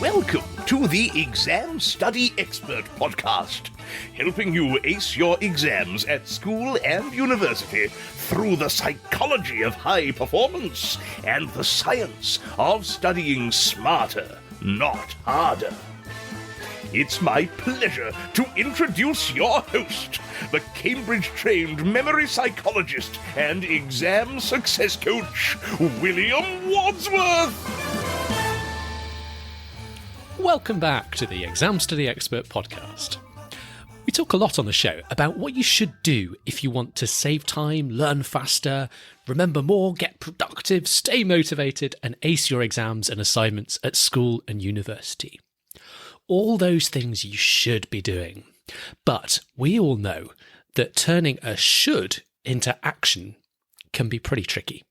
Welcome to the Exam Study Expert Podcast, helping you ace your exams at school and university through the psychology of high performance and the science of studying smarter, not harder. It's my pleasure to introduce your host, the Cambridge-trained memory psychologist and exam success coach, William Wadsworth. Welcome back to the Exam Study Expert Podcast. We talk a lot on the show about what you should do if you want to save time, learn faster, remember more, get productive, stay motivated, and ace your exams and assignments at school and university. All those things you should be doing. But we all know that turning a should into action can be pretty tricky.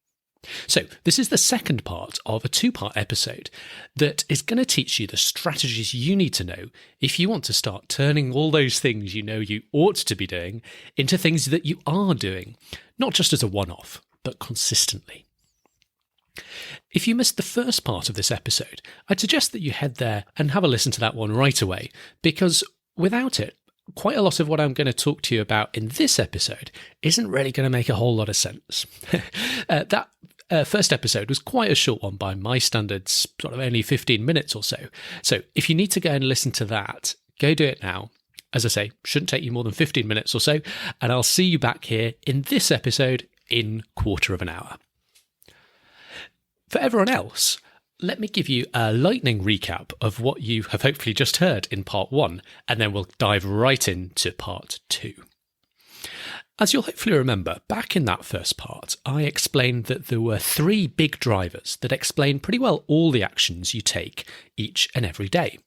So this is the second part of a two-part episode that is going to teach you the strategies you need to know if you want to start turning all those things you know you ought to be doing into things that you are doing, not just as a one-off, but consistently. If you missed the first part of this episode, I'd suggest that you head there and have a listen to that one right away, because without it, quite a lot of what I'm going to talk to you about in this episode isn't really going to make a whole lot of sense. That first episode was quite a short one by my standards, sort of only 15 minutes or so. So if you need to go and listen to that, go do it now. As I say, shouldn't take you more than 15 minutes or so, and I'll see you back here in this episode in quarter of an hour. For everyone else, let me give you a lightning recap of what you have hopefully just heard in part one, and then we'll dive right into part two. As you'll hopefully remember, back in that first part, I explained that there were three big drivers that explain pretty well all the actions you take each and every day.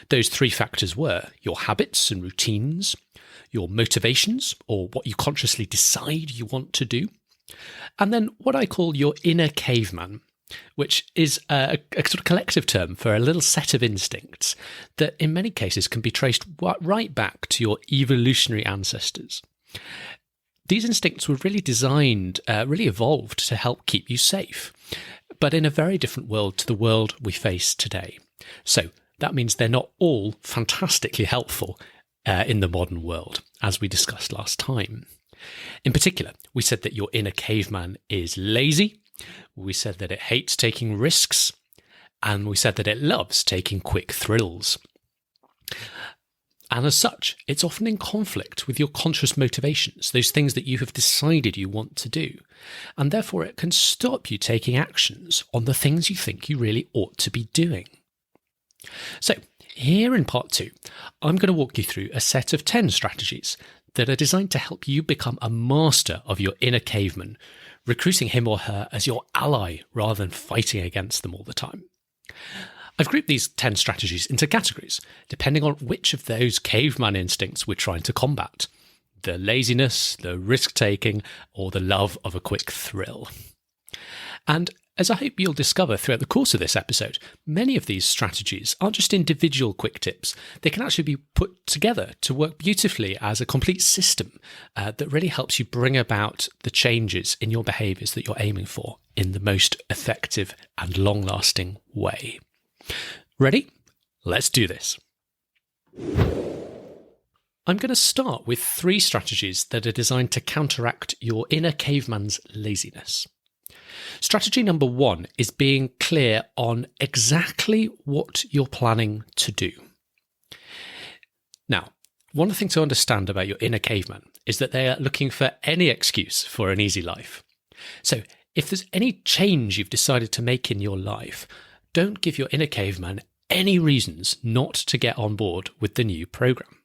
Those three factors were your habits and routines, your motivations, or what you consciously decide you want to do, and then what I call your inner caveman, which is a sort of collective term for a little set of instincts that in many cases can be traced right back to your evolutionary ancestors. These instincts were really designed, really evolved to help keep you safe, but in a very different world to the world we face today. So that means they're not all fantastically helpful in the modern world, as we discussed last time. In particular, we said that your inner caveman is lazy. We said that it hates taking risks, and we said that it loves taking quick thrills. And as such, it's often in conflict with your conscious motivations, those things that you have decided you want to do, and therefore it can stop you taking actions on the things you think you really ought to be doing. So, here in part two, I'm going to walk you through a set of 10 strategies that are designed to help you become a master of your inner caveman, recruiting him or her as your ally rather than fighting against them all the time. I've grouped these 10 strategies into categories, depending on which of those caveman instincts we're trying to combat: the laziness, the risk-taking, or the love of a quick thrill. And as I hope you'll discover throughout the course of this episode, many of these strategies aren't just individual quick tips. They can actually be put together to work beautifully as a complete system that really helps you bring about the changes in your behaviours that you're aiming for in the most effective and long-lasting way. Ready? Let's do this. I'm going to start with 3 strategies that are designed to counteract your inner caveman's laziness. Strategy number 1 is being clear on exactly what you're planning to do. Now, one thing to understand about your inner caveman is that they are looking for any excuse for an easy life. So if there's any change you've decided to make in your life, don't give your inner caveman any reasons not to get on board with the new program.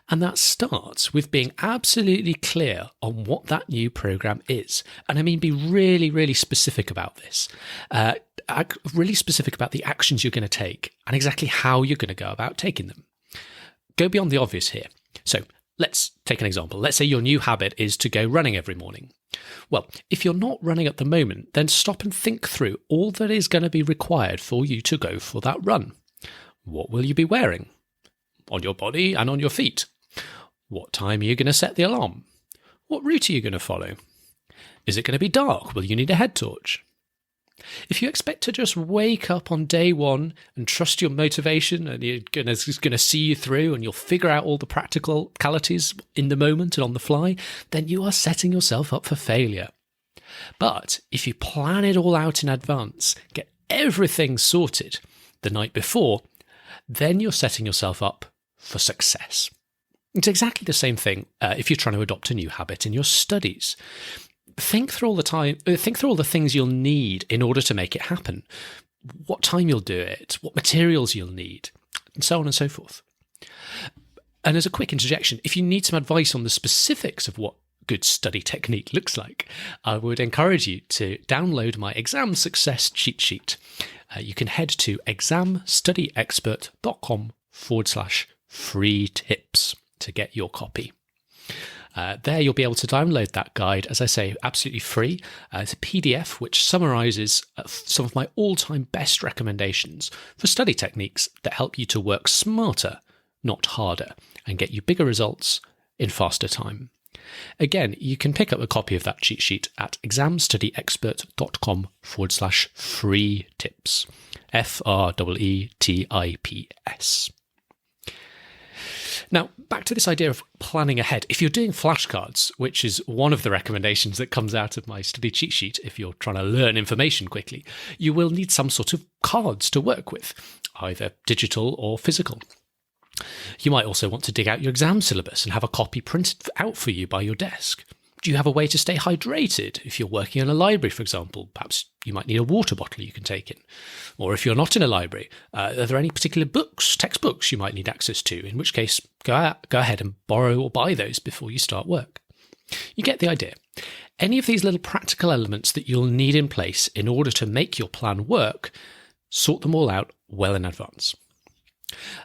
And that starts with being absolutely clear on what that new program is. And I mean, be really, really specific about this. Really specific about the actions you're going to take and exactly how you're going to go about taking them. Go beyond the obvious here. So let's take an example. Let's say your new habit is to go running every morning. Well, if you're not running at the moment, then stop and think through all that is going to be required for you to go for that run. What will you be wearing? On your body and on your feet? What time are you going to set the alarm? What route are you going to follow? Is it going to be dark? Will you need a head torch? If you expect to just wake up on day one and trust your motivation and it's going to see you through and you'll figure out all the practicalities in the moment and on the fly, then you are setting yourself up for failure. But if you plan it all out in advance, get everything sorted the night before, then you're setting yourself up for success. It's exactly the same thing if you're trying to adopt a new habit in your studies. Think through all the things you'll need in order to make it happen, what time you'll do it, what materials you'll need, and so on and so forth. And as a quick interjection, if you need some advice on the specifics of what good study technique looks like, I would encourage you to download my exam success cheat sheet. You can head to examstudyexpert.com/free tips to get your copy. There you'll be able to download that guide, as I say, absolutely free. It's a PDF which summarises some of my all-time best recommendations for study techniques that help you to work smarter, not harder, and get you bigger results in faster time. Again, you can pick up a copy of that cheat sheet at examstudyexpert.com/free tips. FREETIPS. Now, back to this idea of planning ahead. If you're doing flashcards, which is one of the recommendations that comes out of my study cheat sheet, if you're trying to learn information quickly, you will need some sort of cards to work with, either digital or physical. You might also want to dig out your exam syllabus and have a copy printed out for you by your desk. Do you have a way to stay hydrated? If you're working in a library, for example, perhaps you might need a water bottle you can take in. Or if you're not in a library, are there any particular books, textbooks you might need access to? In which case, go ahead and borrow or buy those before you start work. You get the idea. Any of these little practical elements that you'll need in place in order to make your plan work, sort them all out well in advance.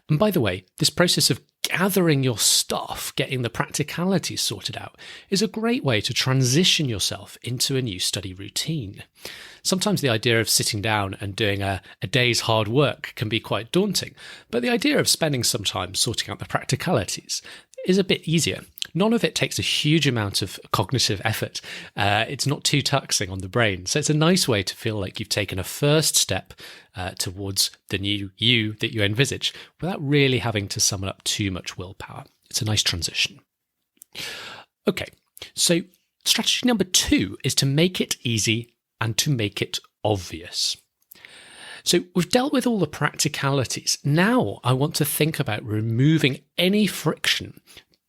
And by the way, this process of gathering your stuff, getting the practicalities sorted out, is a great way to transition yourself into a new study routine. Sometimes the idea of sitting down and doing a day's hard work can be quite daunting, but the idea of spending some time sorting out the practicalities is a bit easier. None of it takes a huge amount of cognitive effort. It's not too taxing on the brain. So it's a nice way to feel like you've taken a first step towards the new you that you envisage without really having to summon up too much willpower. It's a nice transition. Okay, so strategy number 2 is to make it easy and to make it obvious. So we've dealt with all the practicalities. Now I want to think about removing any friction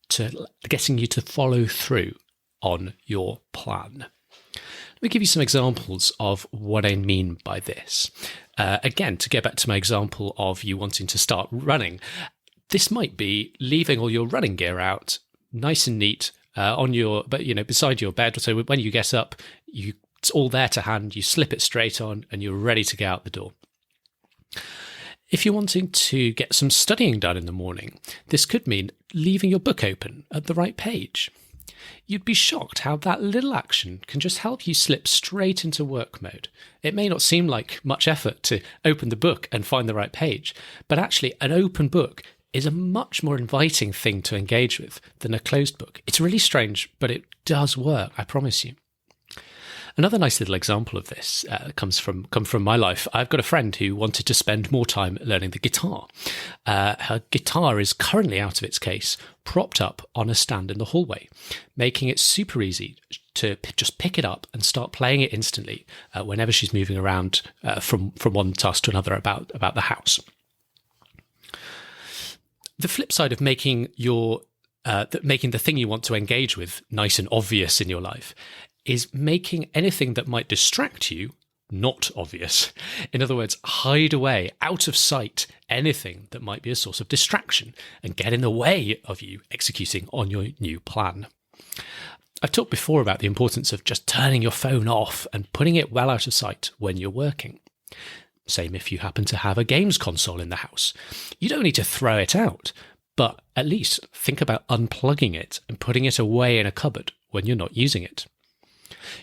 to getting you to follow through on your plan. Let me give you some examples of what I mean by this. Again, to get back to my example of you wanting to start running, this might be leaving all your running gear out, nice and neat, beside your bed. So when you get up, it's all there to hand. You slip it straight on, and you're ready to go out the door. If you're wanting to get some studying done in the morning, this could mean leaving your book open at the right page. You'd be shocked how that little action can just help you slip straight into work mode. It may not seem like much effort to open the book and find the right page, but actually an open book is a much more inviting thing to engage with than a closed book. It's really strange, but it does work, I promise you. Another nice little example of this comes from my life. I've got a friend who wanted to spend more time learning the guitar. Her guitar is currently out of its case, propped up on a stand in the hallway, making it super easy to just pick it up and start playing it instantly whenever she's moving around from one task to another about the house. The flip side of making the thing you want to engage with nice and obvious in your life is making anything that might distract you not obvious. In other words, hide away, out of sight, anything that might be a source of distraction and get in the way of you executing on your new plan. I've talked before about the importance of just turning your phone off and putting it well out of sight when you're working. Same if you happen to have a games console in the house. You don't need to throw it out, but at least think about unplugging it and putting it away in a cupboard when you're not using it.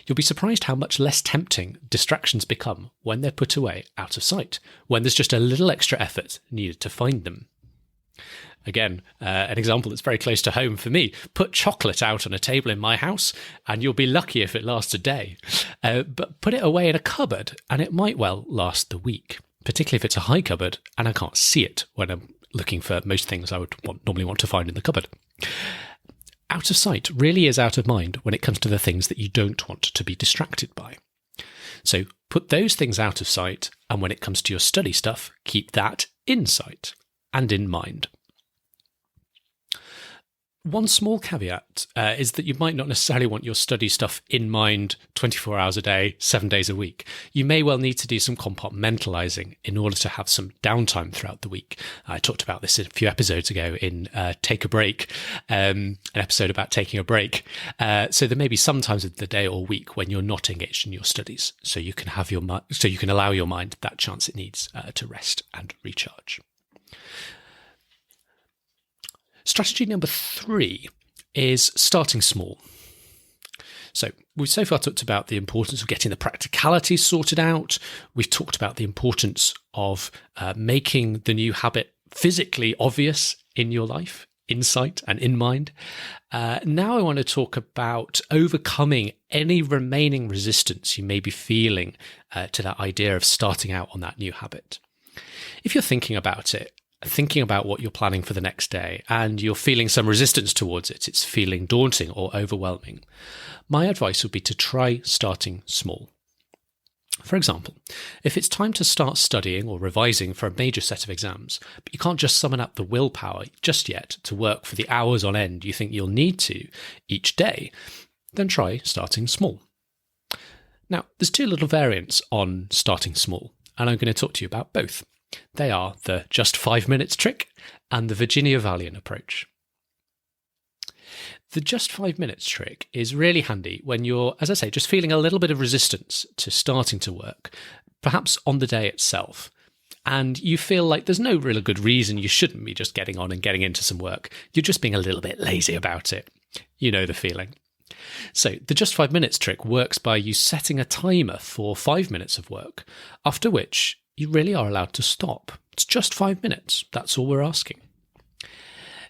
You'll be surprised how much less tempting distractions become when they're put away out of sight, when there's just a little extra effort needed to find them. Again, an example that's very close to home for me. Put chocolate out on a table in my house and you'll be lucky if it lasts a day. But put it away in a cupboard and it might well last the week, particularly if it's a high cupboard and I can't see it when I'm looking for most things I would normally want to find in the cupboard. Out of sight really is out of mind when it comes to the things that you don't want to be distracted by. So put those things out of sight, and when it comes to your study stuff, keep that in sight and in mind. One small caveat is that you might not necessarily want your study stuff in mind 24 hours a day, 7 days a week. You may well need to do some compartmentalizing in order to have some downtime throughout the week. I talked about this a few episodes ago in Take a Break, an episode about taking a break. So there may be some times of the day or week when you're not engaged in your studies, so you can have so you can allow your mind that chance it needs to rest and recharge. Strategy number 3 is starting small. So we've so far talked about the importance of getting the practicalities sorted out. We've talked about the importance of making the new habit physically obvious in your life, in sight and in mind. Now I want to talk about overcoming any remaining resistance you may be feeling to that idea of starting out on that new habit. If you're thinking about what you're planning for the next day, and you're feeling some resistance towards it, it's feeling daunting or overwhelming, my advice would be to try starting small. For example, if it's time to start studying or revising for a major set of exams, but you can't just summon up the willpower just yet to work for the hours on end you think you'll need to each day, then try starting small. Now, there's 2 little variants on starting small, and I'm going to talk to you about both. They are the just 5 minutes trick and the Virginia Valiant approach. The just 5 minutes trick is really handy when you're, as I say, just feeling a little bit of resistance to starting to work, perhaps on the day itself, and you feel like there's no real good reason you shouldn't be just getting on and getting into some work. You're just being a little bit lazy about it. You know the feeling. So the just 5 minutes trick works by you setting a timer for 5 minutes of work, after which you really are allowed to stop. It's just 5 minutes. That's all we're asking.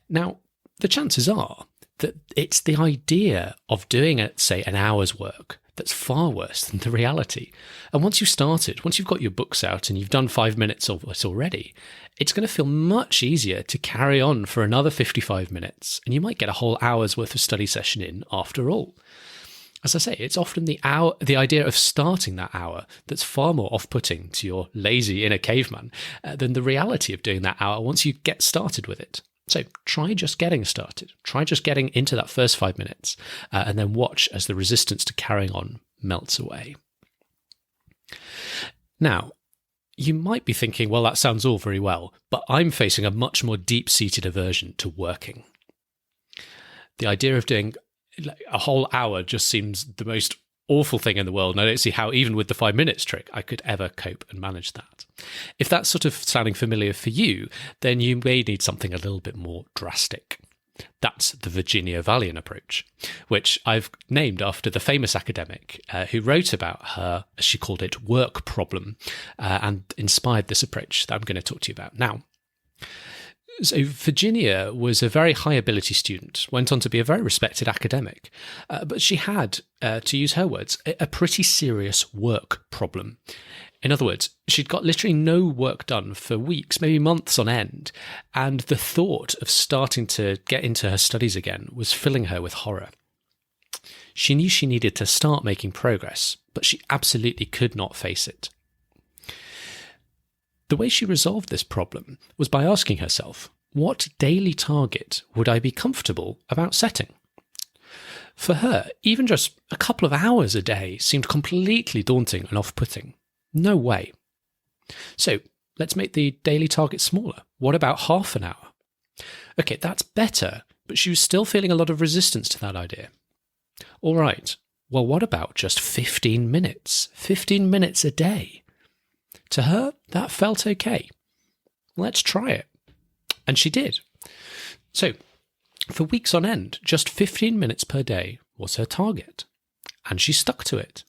Now, the chances are that it's the idea of doing, say, an hour's work that's far worse than the reality. And once you've got your books out and you've done 5 minutes of it already, it's going to feel much easier to carry on for another 55 minutes. And you might get a whole hour's worth of study session in after all. As I say, it's often the idea of starting that hour that's far more off-putting to your lazy inner caveman than the reality of doing that hour once you get started with it. So try just getting started. Try just getting into that first 5 minutes and then watch as the resistance to carrying on melts away. Now, you might be thinking, well, that sounds all very well, but I'm facing a much more deep-seated aversion to working. The idea of doing a whole hour just seems the most awful thing in the world, and I don't see how, even with the 5 minutes trick, I could ever cope and manage that. If that's sort of sounding familiar for you, then you may need something a little bit more drastic. That's the Virginia Valiant approach, which I've named after the famous academic who wrote about her, as she called it, work problem, and inspired this approach that I'm going to talk to you about now. So Virginia was a very high ability student, went on to be a very respected academic, but she had, to use her words, a pretty serious work problem. In other words, she'd got literally no work done for weeks, maybe months on end, and the thought of starting to get into her studies again was filling her with horror. She knew she needed to start making progress, but she absolutely could not face it. The way she resolved this problem was by asking herself, what daily target would I be comfortable about setting? For her, even just a couple of hours a day seemed completely daunting and off-putting. No way. So let's make the daily target smaller. What about half an hour? Okay, that's better, but she was still feeling a lot of resistance to that idea. All right, well, what about just 15 minutes? 15 minutes a day? To her, that felt okay. Let's try it. And she did. So, for weeks on end, just 15 minutes per day was her target. And she stuck to it.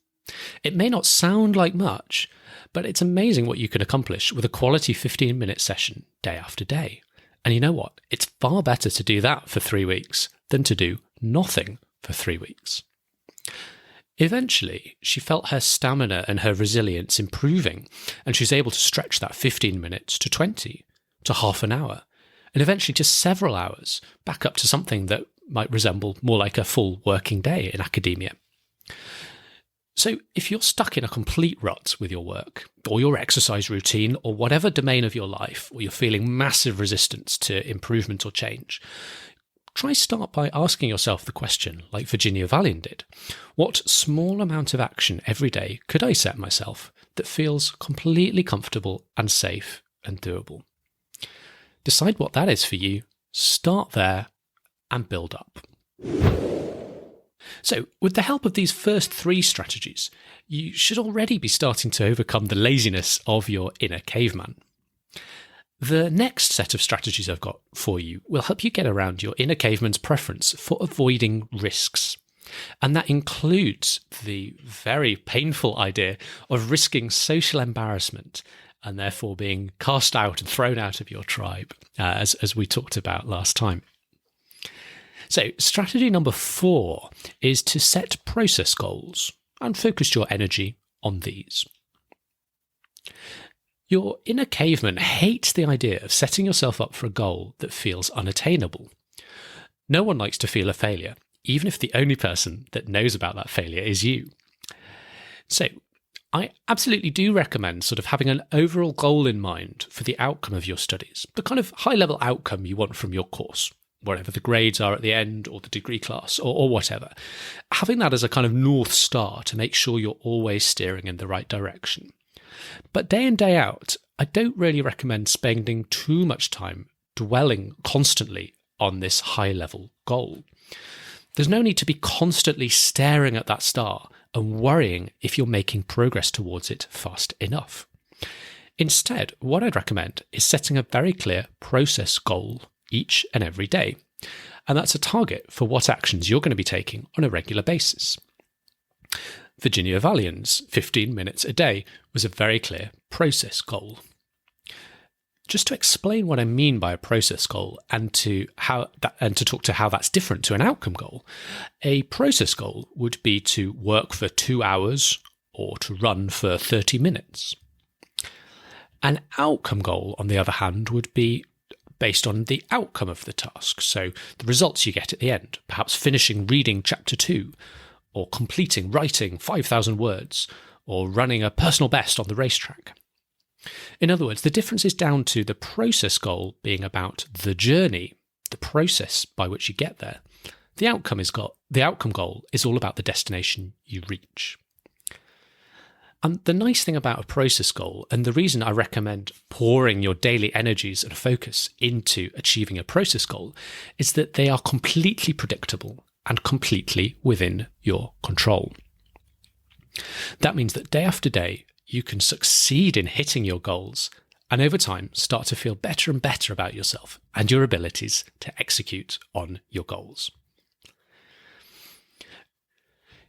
It may not sound like much, but it's amazing what you can accomplish with a quality 15-minute session day after day. And you know what? It's far better to do that for 3 weeks than to do nothing for 3 weeks. Eventually, she felt her stamina and her resilience improving, and she was able to stretch that 15 minutes to 20, to half an hour, and eventually just several hours, back up to something that might resemble more like a full working day in academia. So if you're stuck in a complete rut with your work, or your exercise routine, or whatever domain of your life, or you're feeling massive resistance to improvement or change, try start by asking yourself the question, like Virginia Valian did: what small amount of action every day could I set myself that feels completely comfortable and safe and doable? Decide what that is for you, start there, and build up. So, with the help of these first 3 strategies, you should already be starting to overcome the laziness of your inner caveman. The next set of strategies I've got for you will help you get around your inner caveman's preference for avoiding risks. And that includes the very painful idea of risking social embarrassment and therefore being cast out and thrown out of your tribe, as we talked about last time. So, strategy number 4 is to set process goals and focus your energy on these. Your inner caveman hates the idea of setting yourself up for a goal that feels unattainable. No one likes to feel a failure, even if the only person that knows about that failure is you. So, I absolutely do recommend sort of having an overall goal in mind for the outcome of your studies, the kind of high-level outcome you want from your course, whatever the grades are at the end, or the degree class, or whatever. Having that as a kind of North Star to make sure you're always steering in the right direction. But day in, day out, I don't really recommend spending too much time dwelling constantly on this high-level goal. There's no need to be constantly staring at that star and worrying if you're making progress towards it fast enough. Instead, what I'd recommend is setting a very clear process goal each and every day. And that's a target for what actions you're going to be taking on a regular basis. Virginia Valian's 15 minutes a day was a very clear process goal. Just to explain what I mean by a process goal and to talk to how that's different to an outcome goal, a process goal would be to work for 2 hours or to run for 30 minutes. An outcome goal, on the other hand, would be based on the outcome of the task, so the results you get at the end, perhaps finishing reading chapter 2, or completing writing 5,000 words, or running a personal best on the racetrack. In other words, the difference is down to the process goal being about the journey, the process by which you get there. The outcome goal is all about the destination you reach. And the nice thing about a process goal, and the reason I recommend pouring your daily energies and focus into achieving a process goal, is that they are completely predictable and completely within your control. That means that day after day, you can succeed in hitting your goals and over time start to feel better and better about yourself and your abilities to execute on your goals.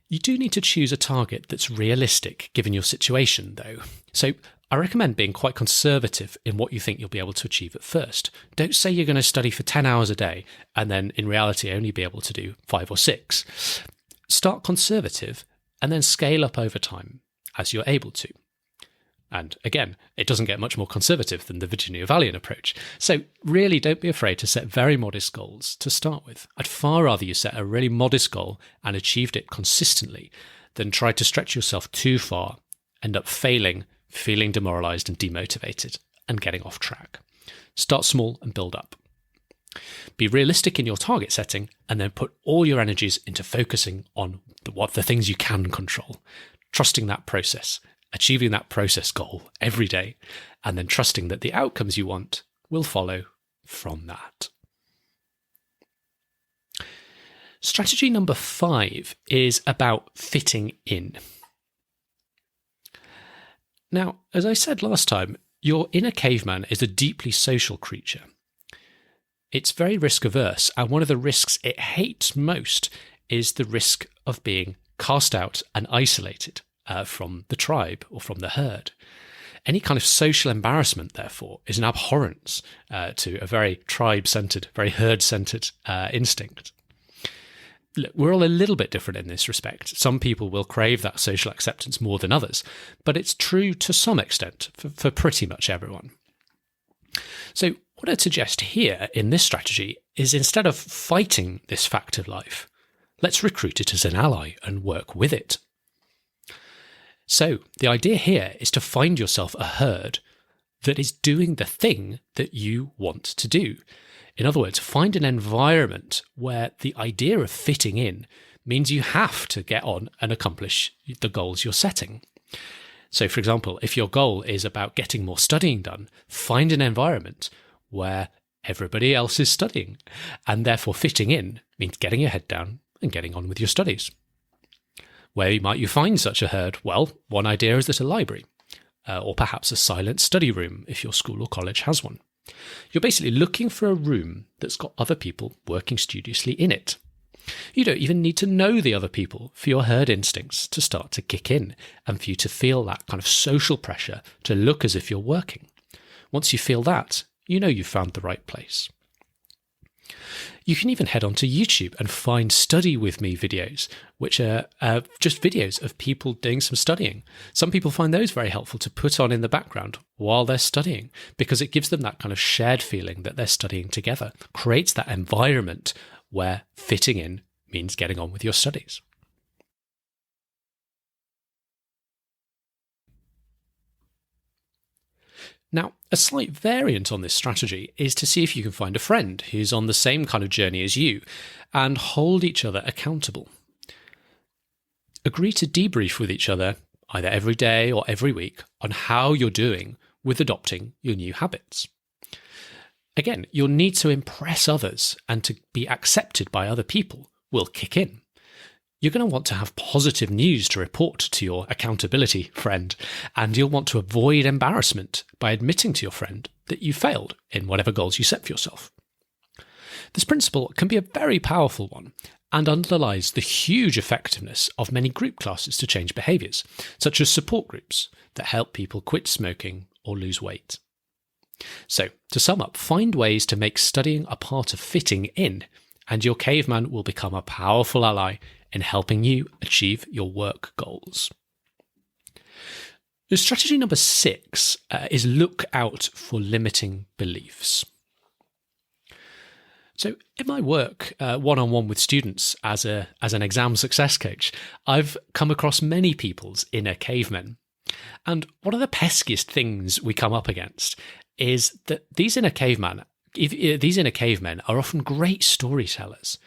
You do need to choose a target that's realistic given your situation, though. So I recommend being quite conservative in what you think you'll be able to achieve at first. Don't say you're going to study for 10 hours a day and then in reality only be able to do 5 or 6. Start conservative and then scale up over time as you're able to. And again, it doesn't get much more conservative than the Virginia Valian approach. So really don't be afraid to set very modest goals to start with. I'd far rather you set a really modest goal and achieved it consistently than try to stretch yourself too far, end up failing, feeling demoralized and demotivated, and getting off track. Start small and build up. Be realistic in your target setting and then put all your energies into focusing on the things you can control, trusting that process, achieving that process goal every day, and then trusting that the outcomes you want will follow from that. Strategy number 5 is about fitting in. Now, as I said last time, your inner caveman is a deeply social creature. It's very risk averse, and one of the risks it hates most is the risk of being cast out and isolated from the tribe or from the herd. Any kind of social embarrassment, therefore, is an abhorrence to a very tribe-centred, very herd-centred instinct. Look, we're all a little bit different in this respect. Some people will crave that social acceptance more than others, but it's true to some extent for pretty much everyone. So what I'd suggest here in this strategy is, instead of fighting this fact of life, let's recruit it as an ally and work with it. So the idea here is to find yourself a herd that is doing the thing that you want to do. In other words, find an environment where the idea of fitting in means you have to get on and accomplish the goals you're setting. So, for example, if your goal is about getting more studying done, find an environment where everybody else is studying, and therefore fitting in means getting your head down and getting on with your studies. Where might you find such a herd? Well, one idea is at a library, or perhaps a silent study room if your school or college has one. You're basically looking for a room that's got other people working studiously in it. You don't even need to know the other people for your herd instincts to start to kick in and for you to feel that kind of social pressure to look as if you're working. Once you feel that, you know you've found the right place. You can even head onto YouTube and find Study With Me videos, which are just videos of people doing some studying. Some people find those very helpful to put on in the background while they're studying, because it gives them that kind of shared feeling that they're studying together, creates that environment where fitting in means getting on with your studies. Now, a slight variant on this strategy is to see if you can find a friend who's on the same kind of journey as you and hold each other accountable. Agree to debrief with each other either every day or every week on how you're doing with adopting your new habits. Again, your need to impress others and to be accepted by other people will kick in. You're going to want to have positive news to report to your accountability friend, and you'll want to avoid embarrassment by admitting to your friend that you failed in whatever goals you set for yourself. This principle can be a very powerful one and underlies the huge effectiveness of many group classes to change behaviours, such as support groups that help people quit smoking or lose weight. So, to sum up, find ways to make studying a part of fitting in, and your caveman will become a powerful ally in helping you achieve your work goals. The strategy number 6 is look out for limiting beliefs. So in my work one-on-one with students as an exam success coach, I've come across many people's inner cavemen. And one of the peskiest things we come up against is that these inner cavemen are often great storytellers,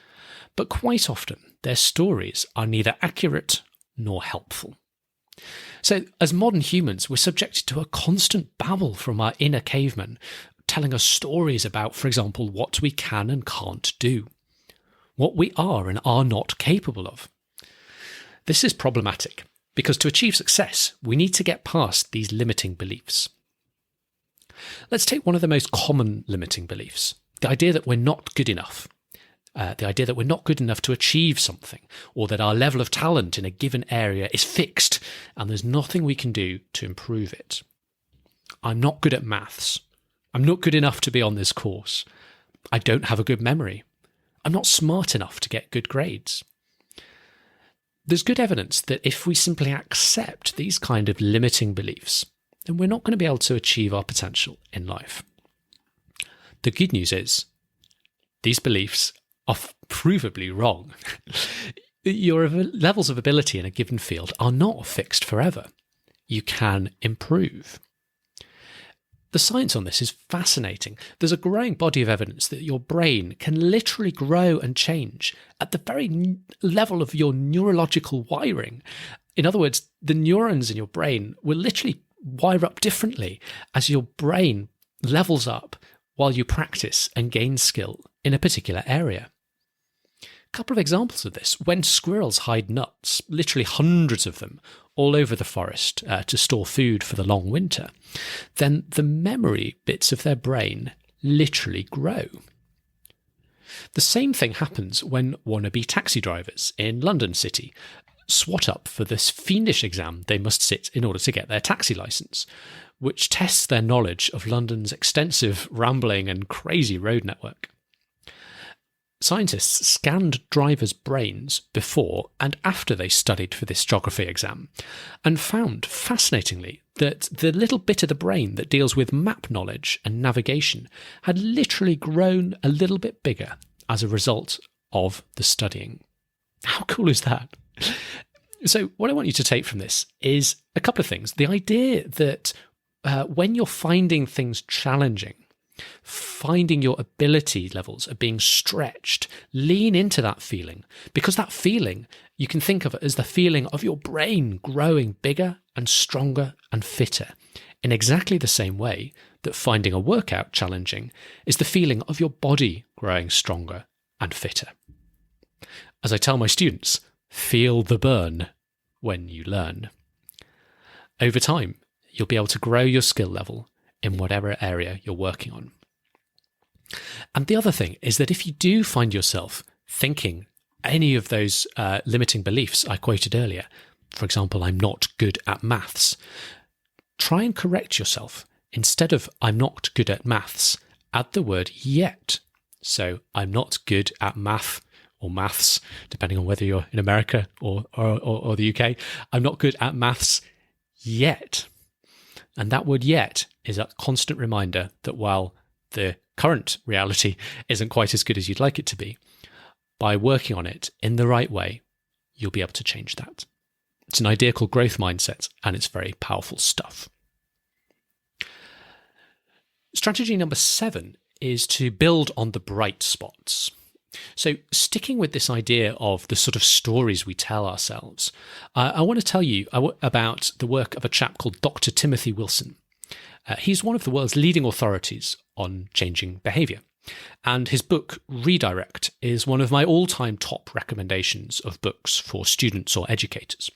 but quite often their stories are neither accurate nor helpful. So as modern humans, we're subjected to a constant babble from our inner cavemen, telling us stories about, for example, what we can and can't do, what we are and are not capable of. This is problematic because to achieve success, we need to get past these limiting beliefs. Let's take one of the most common limiting beliefs, the idea that we're not good enough. The idea that we're not good enough to achieve something, or that our level of talent in a given area is fixed and there's nothing we can do to improve it. I'm not good at maths. I'm not good enough to be on this course. I don't have a good memory. I'm not smart enough to get good grades. There's good evidence that if we simply accept these kind of limiting beliefs, then we're not going to be able to achieve our potential in life. The good news is, these beliefs are provably wrong. Your levels of ability in a given field are not fixed forever. You can improve. The science on this is fascinating. There's a growing body of evidence that your brain can literally grow and change at the very level of your neurological wiring. In other words, the neurons in your brain will literally wire up differently as your brain levels up while you practice and gain skill in a particular area. A couple of examples of this: when squirrels hide nuts, literally hundreds of them, all over the forest to store food for the long winter, then the memory bits of their brain literally grow. The same thing happens when wannabe taxi drivers in London City swat up for this fiendish exam they must sit in order to get their taxi licence, which tests their knowledge of London's extensive, rambling and crazy road network. Scientists scanned drivers' brains before and after they studied for this geography exam, and found, fascinatingly, that the little bit of the brain that deals with map knowledge and navigation had literally grown a little bit bigger as a result of the studying. How cool is that? So what I want you to take from this is a couple of things. The idea that when you're finding things challenging, finding your ability levels are being stretched, lean into that feeling, because that feeling, you can think of it as the feeling of your brain growing bigger and stronger and fitter, in exactly the same way that finding a workout challenging is the feeling of your body growing stronger and fitter. As I tell my students, feel the burn when you learn. Over time, you'll be able to grow your skill level in whatever area you're working on. And the other thing is that if you do find yourself thinking any of those limiting beliefs I quoted earlier, for example, I'm not good at maths, try and correct yourself. Instead of I'm not good at maths, add the word yet. So I'm not good at math or maths, depending on whether you're in America or the UK. I'm not good at maths yet. And that word yet is a constant reminder that while the current reality isn't quite as good as you'd like it to be, by working on it in the right way, you'll be able to change that. It's an idea called growth mindset, and it's very powerful stuff. Strategy number 7 is to build on the bright spots. So sticking with this idea of the sort of stories we tell ourselves, I want to tell you about the work of a chap called Dr. Timothy Wilson. He's one of the world's leading authorities on changing behaviour. And his book, Redirect, is one of my all-time top recommendations of books for students or educators.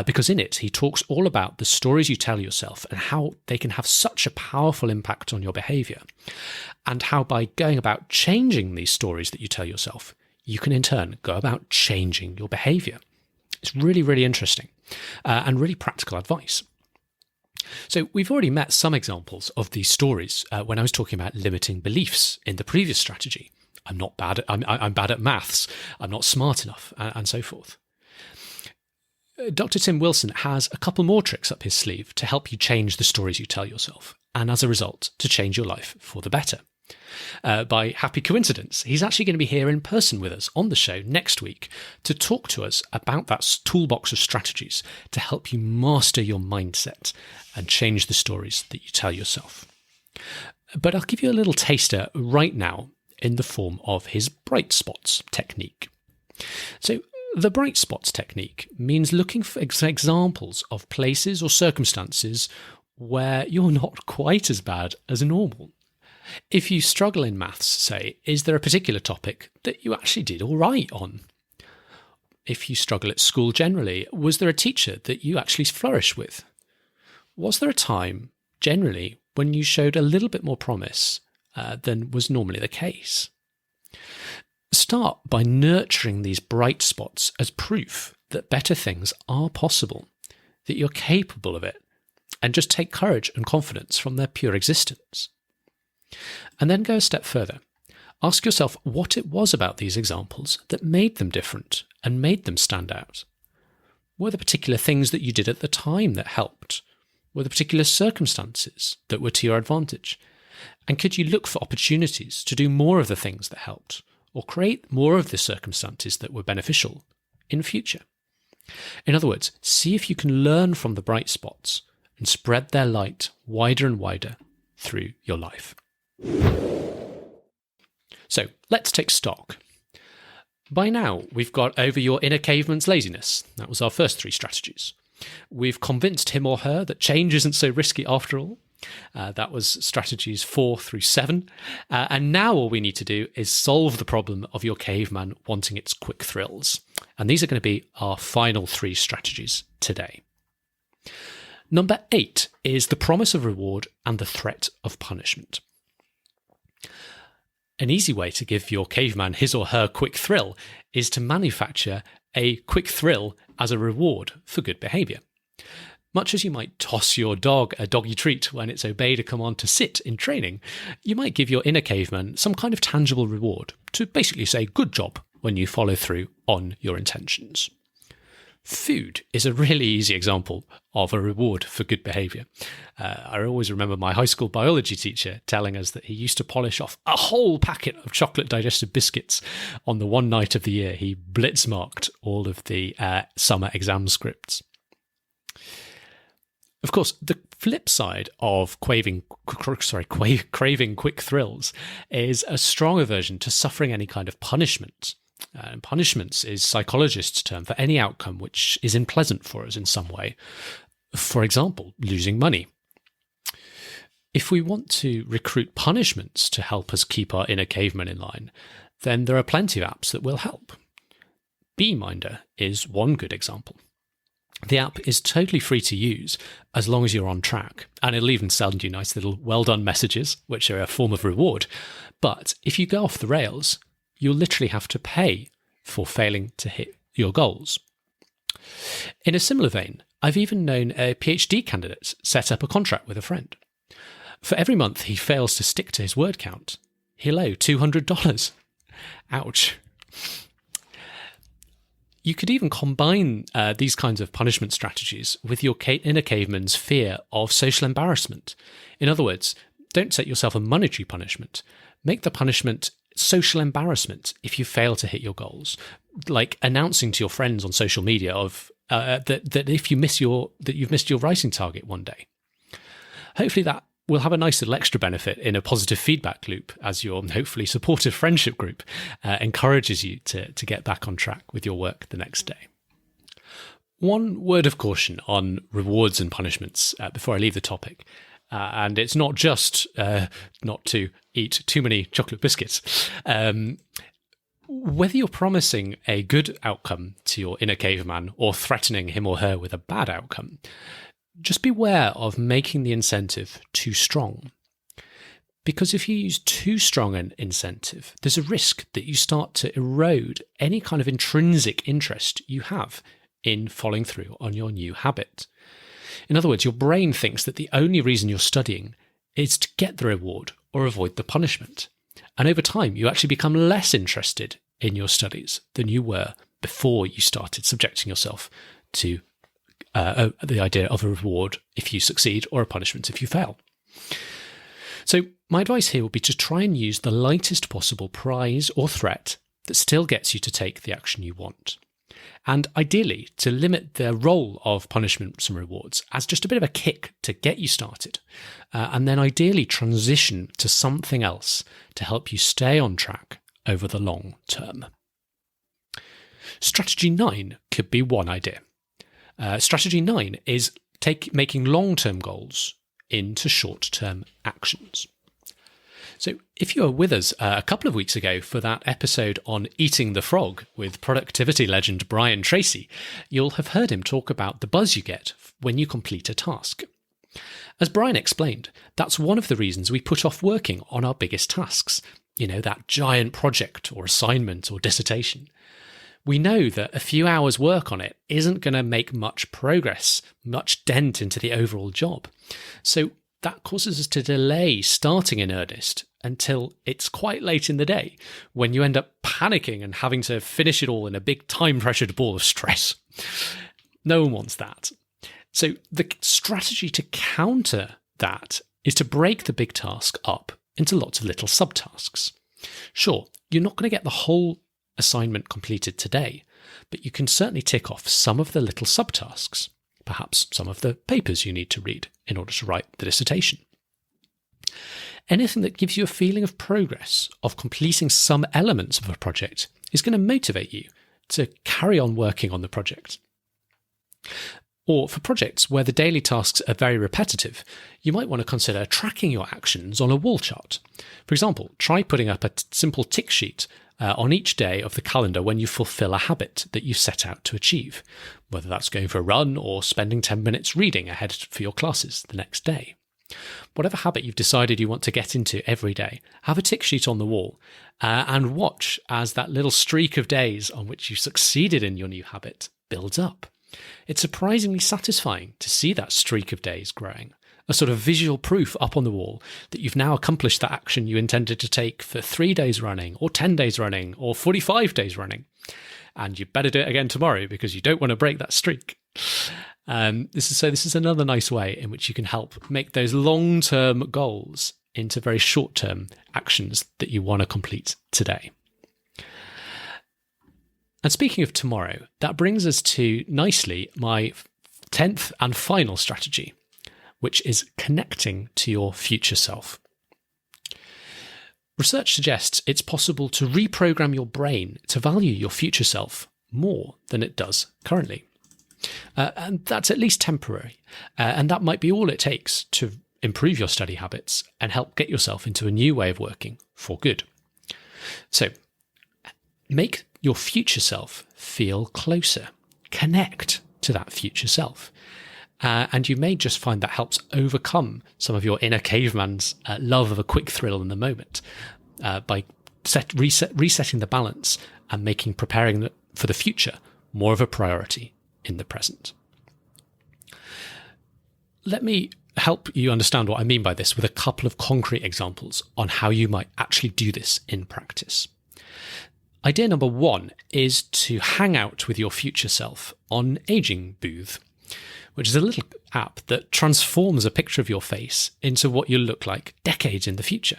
Because in it, he talks all about the stories you tell yourself and how they can have such a powerful impact on your behaviour. And how by going about changing these stories that you tell yourself, you can in turn go about changing your behaviour. It's really, really interesting and really practical advice. So we've already met some examples of these stories when I was talking about limiting beliefs in the previous strategy. I'm bad at maths, I'm not smart enough, and so forth. Dr. Tim Wilson has a couple more tricks up his sleeve to help you change the stories you tell yourself, and as a result, to change your life for the better. By happy coincidence, he's actually going to be here in person with us on the show next week to talk to us about that toolbox of strategies to help you master your mindset and change the stories that you tell yourself. But I'll give you a little taster right now in the form of his bright spots technique. So the bright spots technique means looking for examples of places or circumstances where you're not quite as bad as normal. If you struggle in maths, say, is there a particular topic that you actually did all right on? If you struggle at school generally, was there a teacher that you actually flourished with? Was there a time, generally, when you showed a little bit more promise than was normally the case? Start by nurturing these bright spots as proof that better things are possible, that you're capable of it, and just take courage and confidence from their pure existence. And then go a step further. Ask yourself what it was about these examples that made them different and made them stand out. Were there particular things that you did at the time that helped? Were there particular circumstances that were to your advantage? And could you look for opportunities to do more of the things that helped, or create more of the circumstances that were beneficial in future? In other words, see if you can learn from the bright spots and spread their light wider and wider through your life. So let's take stock. By now, we've got over your inner caveman's laziness. That was our first 3 strategies. We've convinced him or her that change isn't so risky after all. That was strategies 4 through 7. And now all we need to do is solve the problem of your caveman wanting its quick thrills. And these are going to be our final 3 strategies today. Number 8 is the promise of reward and the threat of punishment. An easy way to give your caveman his or her quick thrill is to manufacture a quick thrill as a reward for good behaviour. Much as you might toss your dog a doggy treat when it's obeyed a command to sit in training, you might give your inner caveman some kind of tangible reward to basically say good job when you follow through on your intentions. Food is a really easy example of a reward for good behaviour. I always remember my high school biology teacher telling us that he used to polish off a whole packet of chocolate digestive biscuits on the one night of the year he blitzmarked all of the summer exam scripts. Of course, the flip side of craving quick thrills is a strong aversion to suffering any kind of punishment. Punishments is psychologist's term for any outcome which is unpleasant for us in some way. For example, losing money. If we want to recruit punishments to help us keep our inner caveman in line, then there are plenty of apps that will help. Beeminder is one good example. The app is totally free to use as long as you're on track, and it'll even send you nice little well done messages, which are a form of reward. But if you go off the rails, you'll literally have to pay for failing to hit your goals. In a similar vein, I've even known a PhD candidate set up a contract with a friend. For every month he fails to stick to his word count, he'll owe $200. Ouch. You could even combine these kinds of punishment strategies with your inner caveman's fear of social embarrassment. In other words, don't set yourself a monetary punishment. Make the punishment social embarrassment if you fail to hit your goals, like announcing to your friends on social media that if you've missed your writing target one day. Hopefully that will have a nice little extra benefit in a positive feedback loop as your hopefully supportive friendship group encourages you to get back on track with your work the next day. One word of caution on rewards and punishments before I leave the topic. And it's not just not to eat too many chocolate biscuits. Whether you're promising a good outcome to your inner caveman or threatening him or her with a bad outcome, just beware of making the incentive too strong. Because if you use too strong an incentive, there's a risk that you start to erode any kind of intrinsic interest you have in following through on your new habit. In other words, your brain thinks that the only reason you're studying is to get the reward or avoid the punishment. And over time, you actually become less interested in your studies than you were before you started subjecting yourself to the idea of a reward if you succeed or a punishment if you fail. So my advice here would be to try and use the lightest possible prize or threat that still gets you to take the action you want. And ideally, to limit the role of punishments and rewards as just a bit of a kick to get you started, and then ideally transition to something else to help you stay on track over the long term. Strategy 9 could be one idea. Strategy 9 is making long-term goals into short-term actions. So if you were with us a couple of weeks ago for that episode on eating the frog with productivity legend Brian Tracy, you'll have heard him talk about the buzz you get when you complete a task. As Brian explained, that's one of the reasons we put off working on our biggest tasks, that giant project or assignment or dissertation. We know that a few hours work on it isn't going to make much progress, much dent into the overall job. So that causes us to delay starting in earnest until it's quite late in the day, when you end up panicking and having to finish it all in a big time-pressured ball of stress. No one wants that. So the strategy to counter that is to break the big task up into lots of little subtasks. Sure, you're not going to get the whole assignment completed today, but you can certainly tick off some of the little subtasks, perhaps some of the papers you need to read in order to write the dissertation. Anything that gives you a feeling of progress, of completing some elements of a project, is going to motivate you to carry on working on the project. Or for projects where the daily tasks are very repetitive, you might want to consider tracking your actions on a wall chart. For example, try putting up a simple tick sheet on each day of the calendar when you fulfill a habit that you set out to achieve, whether that's going for a run or spending 10 minutes reading ahead for your classes the next day. Whatever habit you've decided you want to get into every day, have a tick sheet on the wall and watch as that little streak of days on which you succeeded in your new habit builds up. It's surprisingly satisfying to see that streak of days growing, a sort of visual proof up on the wall that you've now accomplished that action you intended to take for 3 days running, or 10 days running, or 45 days running. And you better do it again tomorrow because you don't want to break that streak. This is another nice way in which you can help make those long-term goals into very short-term actions that you want to complete today. And speaking of tomorrow, that brings us to, nicely, my 10th and final strategy, which is connecting to your future self. Research suggests it's possible to reprogram your brain to value your future self more than it does currently. And that's at least temporary. And that might be all it takes to improve your study habits and help get yourself into a new way of working for good. So, make your future self feel closer. Connect to that future self. And you may just find that helps overcome some of your inner caveman's love of a quick thrill in the moment by resetting the balance and making preparing for the future more of a priority in the present. Let me help you understand what I mean by this with a couple of concrete examples on how you might actually do this in practice. Idea number 1 is to hang out with your future self on Aging Booth, which is a little app that transforms a picture of your face into what you'll look like decades in the future.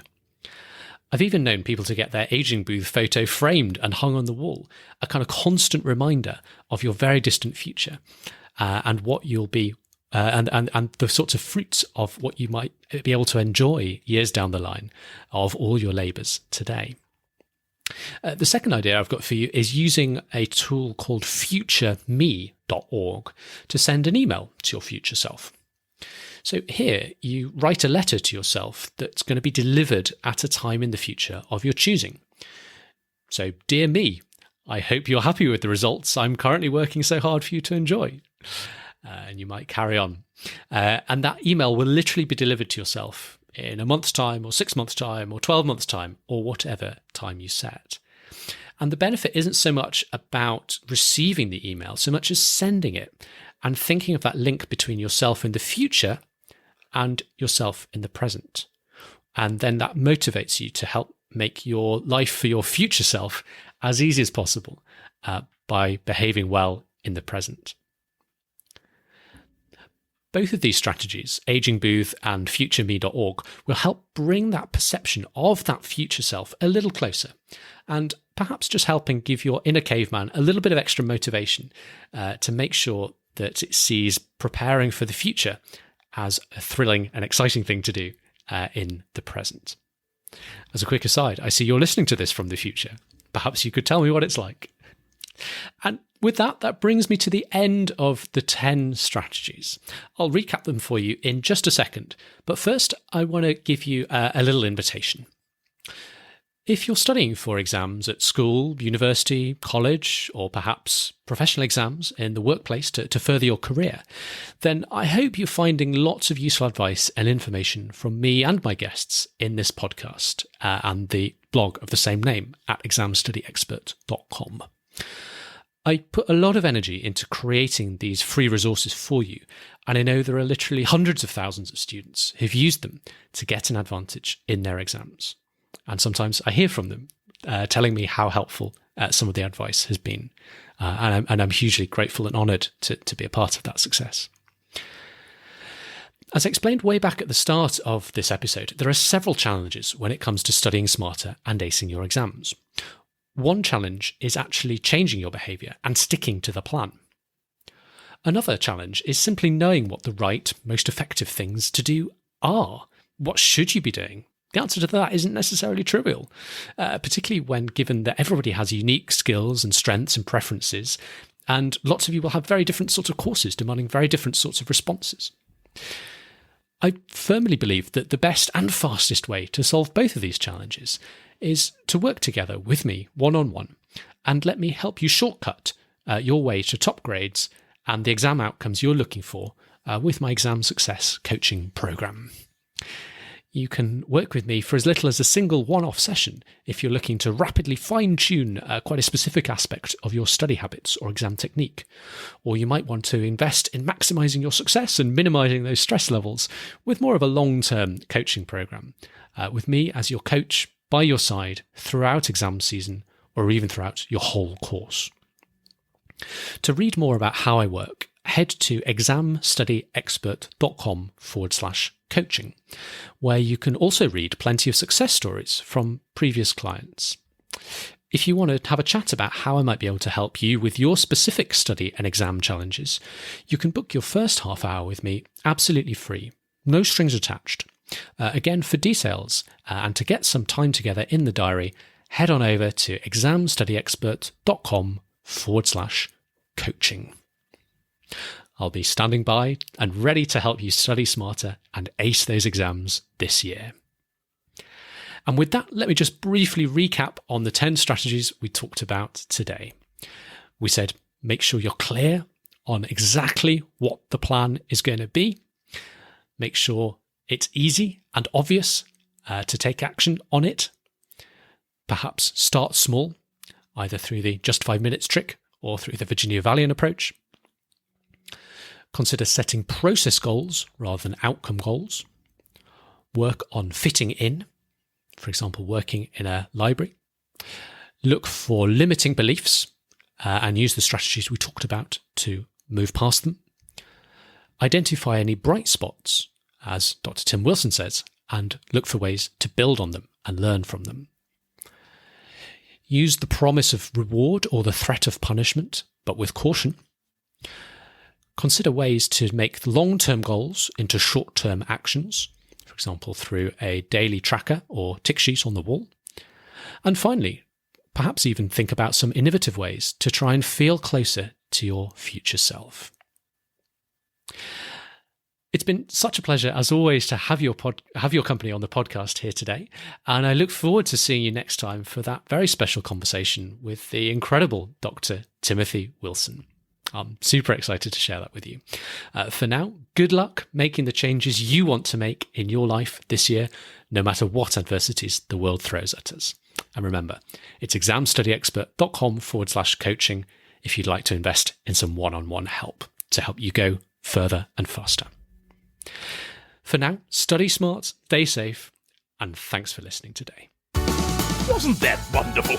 I've even known people to get their Aging Booth photo framed and hung on the wall, a kind of constant reminder of your very distant future and what you'll be, and the sorts of fruits of what you might be able to enjoy years down the line of all your labours today. The second idea I've got for you is using a tool called futureme.org to send an email to your future self. So here you write a letter to yourself that's going to be delivered at a time in the future of your choosing. So, dear me, I hope you're happy with the results I'm currently working so hard for you to enjoy. And you might carry on. And that email will literally be delivered to yourself in a month's time, or 6 months' time, or 12 months' time, or whatever time you set. And the benefit isn't so much about receiving the email, so much as sending it and thinking of that link between yourself in the future and yourself in the present. And then that motivates you to help make your life for your future self as easy as possible by behaving well in the present. Both of these strategies, Aging Booth and futureme.org, will help bring that perception of that future self a little closer, and perhaps just helping give your inner caveman a little bit of extra motivation to make sure that it sees preparing for the future as a thrilling and exciting thing to do in the present. As a quick aside, I see you're listening to this from the future. Perhaps you could tell me what it's like. And with that, that brings me to the end of the 10 strategies. I'll recap them for you in just a second, but first I want to give you a little invitation. If you're studying for exams at school, university, college, or perhaps professional exams in the workplace to further your career, then I hope you're finding lots of useful advice and information from me and my guests in this podcast and the blog of the same name at examstudyexpert.com. I put a lot of energy into creating these free resources for you, and I know there are literally hundreds of thousands of students who've used them to get an advantage in their exams. And sometimes I hear from them telling me how helpful some of the advice has been. And I'm hugely grateful and honoured to be a part of that success. As I explained way back at the start of this episode, there are several challenges when it comes to studying smarter and acing your exams. One challenge is actually changing your behaviour and sticking to the plan. Another challenge is simply knowing what the right, most effective things to do are. What should you be doing? The answer to that isn't necessarily trivial, particularly when given that everybody has unique skills and strengths and preferences, and lots of you will have very different sorts of courses demanding very different sorts of responses. I firmly believe that the best and fastest way to solve both of these challenges is to work together with me one-on-one and let me help you shortcut your way to top grades and the exam outcomes you're looking for with my exam success coaching program. You can work with me for as little as a single one-off session if you're looking to rapidly fine-tune quite a specific aspect of your study habits or exam technique. Or you might want to invest in maximising your success and minimising those stress levels with more of a long-term coaching programme, with me as your coach by your side throughout exam season or even throughout your whole course. To read more about how I work, head to examstudyexpert.com/coaching, where you can also read plenty of success stories from previous clients. If you want to have a chat about how I might be able to help you with your specific study and exam challenges, you can book your first half hour with me absolutely free, no strings attached. Again, for details and to get some time together in the diary, head on over to examstudyexpert.com/coaching. I'll be standing by and ready to help you study smarter and ace those exams this year. And with that, let me just briefly recap on the 10 strategies we talked about today. We said, make sure you're clear on exactly what the plan is going to be. Make sure it's easy and obvious to take action on it. Perhaps start small, either through the just 5 minutes trick or through the Virginia Valiant approach. Consider setting process goals rather than outcome goals. Work on fitting in, for example, working in a library. Look for limiting beliefs and use the strategies we talked about to move past them. Identify any bright spots, as Dr. Tim Wilson says, and look for ways to build on them and learn from them. Use the promise of reward or the threat of punishment, but with caution. Consider ways to make long-term goals into short-term actions, for example, through a daily tracker or tick sheet on the wall. And finally, perhaps even think about some innovative ways to try and feel closer to your future self. It's been such a pleasure, as always, to have your company on the podcast here today, and I look forward to seeing you next time for that very special conversation with the incredible Dr. Timothy Wilson. I'm super excited to share that with you. For now, good luck making the changes you want to make in your life this year, no matter what adversities the world throws at us. And remember, it's examstudyexpert.com/coaching if you'd like to invest in some one-on-one help to help you go further and faster. For now, study smart, stay safe, and thanks for listening today. Wasn't that wonderful?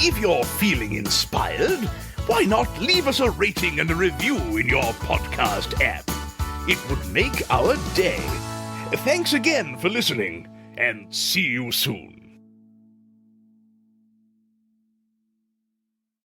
If you're feeling inspired, why not leave us a rating and a review in your podcast app? It would make our day. Thanks again for listening, and see you soon.